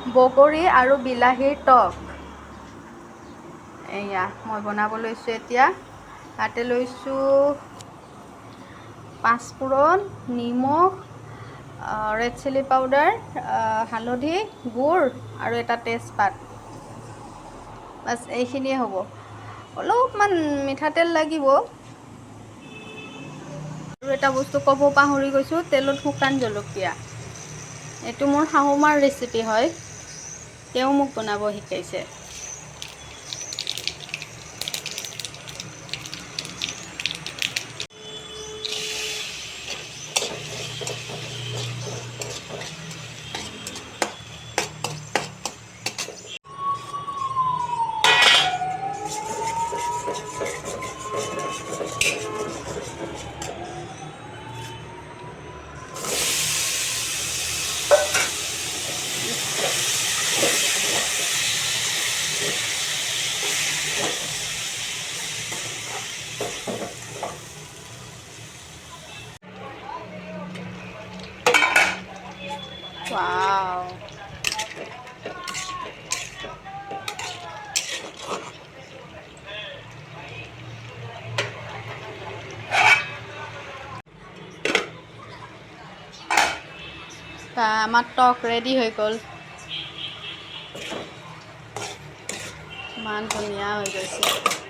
বগৰী আৰু বিলাহীৰ টক। এয়া মই বনাব লৈছোঁ এতিয়া। তাতে লৈছোঁ পাঁচফোৰণ, নিমখ, ৰেড চিলি পাউডাৰ, হালধি, গুড় আৰু এটা তেজপাত। বাছ এইখিনিয়ে হ'ব। অলপমান মিঠাতেল লাগিব। আৰু এটা বস্তু ক'ব পাহৰি গৈছোঁ, তেলত শুকান জলকীয়া। এইটো মোৰ শাহুমাৰ ৰেচিপি হয়, তেওঁ মোক বনাব শিকাইছে। ৱাও। আমাৰ টক ৰেডি হৈ গ'ল। ইমান ধুনীয়া হৈ গৈছে।